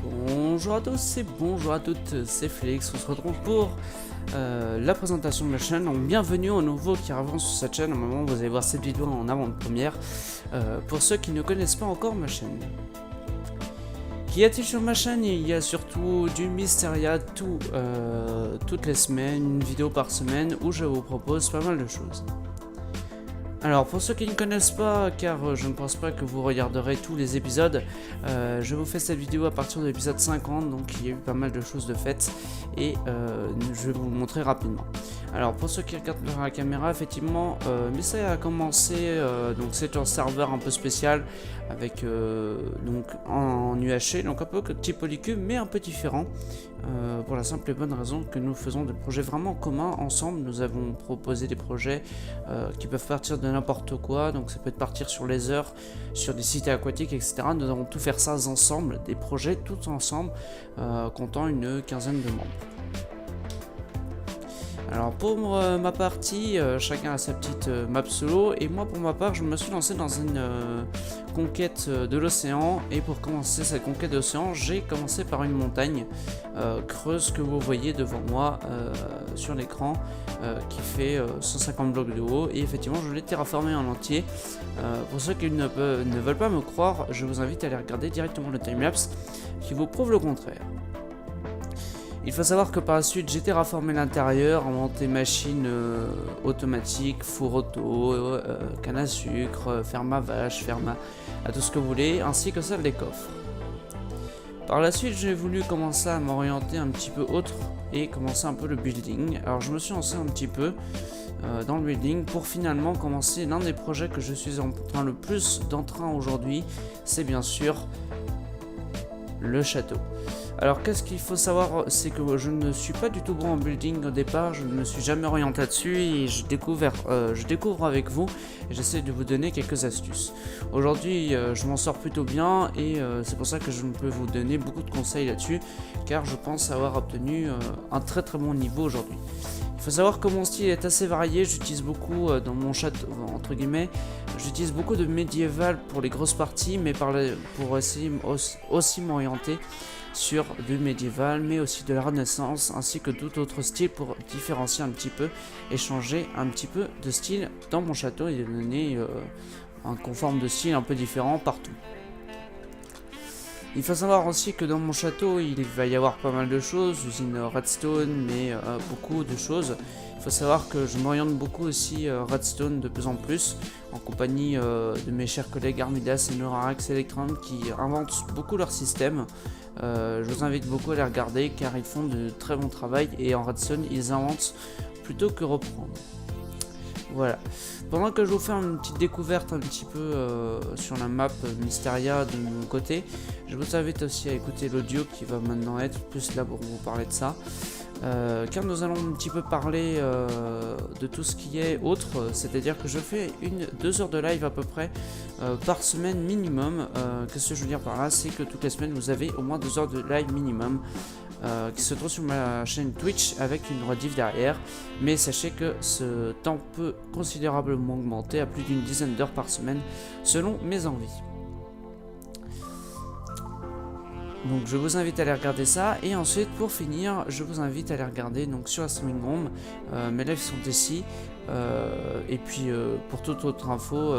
Bonjour à tous et bonjour à toutes, c'est Félix, on se retrouve pour la présentation de ma chaîne. Donc bienvenue aux nouveaux qui arriveront sur cette chaîne. Au moment où vous allez voir cette vidéo en avant-première, pour ceux qui ne connaissent pas encore ma chaîne. Qu'y a-t-il sur ma chaîne? Il y a surtout du Mysteria toutes les semaines, une vidéo par semaine où je vous propose pas mal de choses. Alors pour ceux qui ne connaissent pas, car je ne pense pas que vous regarderez tous les épisodes, je vous fais cette vidéo à partir de l'épisode 50, donc il y a eu pas mal de choses de faites et je vais vous le montrer rapidement. Alors pour ceux qui regardent par la caméra, effectivement, Mysteria a commencé, donc c'est un serveur un peu spécial avec donc en UHC, donc un peu type Polycube mais un peu différent. Pour la simple et bonne raison que nous faisons des projets vraiment communs ensemble. Nous avons proposé des projets qui peuvent partir de n'importe quoi, donc ça peut partir sur les heures, sur des sites aquatiques, etc. Nous allons tout faire ça ensemble, des projets tous ensemble, comptant une quinzaine de membres. Alors pour ma partie, chacun a sa petite map solo, et moi pour ma part je me suis lancé dans une conquête de l'océan, et pour commencer cette conquête de l'océan j'ai commencé par une montagne creuse que vous voyez devant moi sur l'écran, qui fait 150 blocs de haut, et effectivement je l'ai terraformé en entier. Pour ceux qui ne veulent pas me croire, je vous invite à aller regarder directement le timelapse qui vous prouve le contraire. Il faut savoir que par la suite j'ai terraformé l'intérieur, inventé machines automatiques, four auto, canne à sucre, ferme à vache, ferme à tout ce que vous voulez, ainsi que celle des coffres. Par la suite j'ai voulu commencer à m'orienter un petit peu autre et commencer un peu le building. Alors je me suis lancé un petit peu dans le building pour finalement commencer l'un des projets que je suis en train le plus d'entrain aujourd'hui, c'est bien sûr le château. Alors qu'est-ce qu'il faut savoir, c'est que je ne suis pas du tout bon en building au départ, je ne me suis jamais orienté là-dessus et je découvre avec vous et j'essaie de vous donner quelques astuces. Aujourd'hui je m'en sors plutôt bien et c'est pour ça que je peux vous donner beaucoup de conseils là-dessus, car je pense avoir obtenu un très bon niveau aujourd'hui. Il faut savoir que mon style est assez varié, j'utilise beaucoup dans mon château, entre guillemets, j'utilise beaucoup de médiéval pour les grosses parties, mais pour essayer aussi m'orienter sur du médiéval, mais aussi de la renaissance, ainsi que tout autre style pour différencier un petit peu et changer un petit peu de style dans mon château et donner un conforme de style un peu différent partout. Il faut savoir aussi que dans mon château il va y avoir pas mal de choses, usine redstone, mais beaucoup de choses. Il faut savoir que je m'oriente beaucoup aussi redstone de plus en plus, en compagnie de mes chers collègues Armidas et Norax Electron qui inventent beaucoup leur système. Je vous invite beaucoup à les regarder car ils font de très bon travail et en redstone ils inventent plutôt que reprendre. Voilà. Pendant que je vous fais une petite découverte un petit peu sur la map Mysteria de mon côté, je vous invite aussi à écouter l'audio qui va maintenant être plus là pour vous parler de ça. Car nous allons un petit peu parler de tout ce qui est autre, c'est-à-dire que je fais 2 heures de live à peu près par semaine minimum. Qu'est-ce que je veux dire par là? C'est que toutes les semaines vous avez au moins 2 heures de live minimum qui se trouve sur ma chaîne Twitch avec une rediff derrière, mais sachez que ce temps peut considérablement augmenter à plus d'une dizaine d'heures par semaine selon mes envies. Donc je vous invite à aller regarder ça, et ensuite pour finir je vous invite à aller regarder donc sur la streaming room, mes lives sont ici, et puis pour toute autre info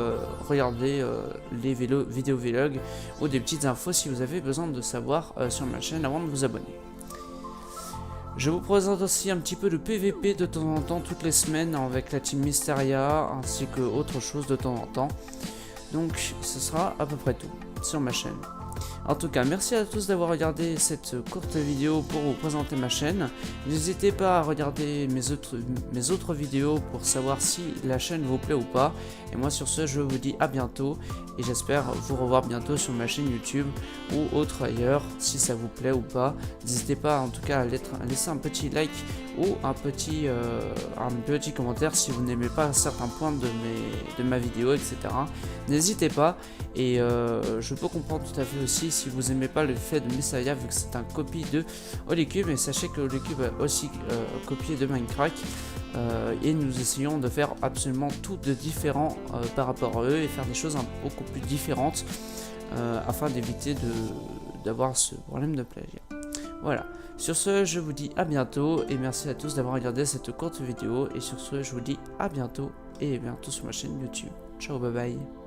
regardez les vidéos vlog ou des petites infos si vous avez besoin de savoir sur ma chaîne avant de vous abonner. Je vous présente aussi un petit peu de PVP de temps en temps toutes les semaines avec la team Mysteria ainsi que autre chose de temps en temps. Donc ce sera à peu près tout sur ma chaîne. En tout cas, merci à tous d'avoir regardé cette courte vidéo pour vous présenter ma chaîne. N'hésitez pas à regarder mes autres vidéos pour savoir si la chaîne vous plaît ou pas. Et moi sur ce, je vous dis à bientôt et j'espère vous revoir bientôt sur ma chaîne YouTube ou autre ailleurs si ça vous plaît ou pas. N'hésitez pas en tout cas à laisser un petit like ou un petit commentaire si vous n'aimez pas certains points de ma vidéo, etc. N'hésitez pas, et je peux comprendre tout à fait aussi si vous n'aimez pas le fait de Mysteria vu que c'est un copie de Holycube, et sachez que Holycube a aussi copié de Minecraft. Et nous essayons de faire absolument tout de différent par rapport à eux et faire des choses beaucoup plus différentes afin d'éviter d'avoir ce problème de plagiat. Voilà, sur ce je vous dis à bientôt et merci à tous d'avoir regardé cette courte vidéo et sur ce je vous dis à bientôt et bientôt sur ma chaîne YouTube. Ciao, bye bye.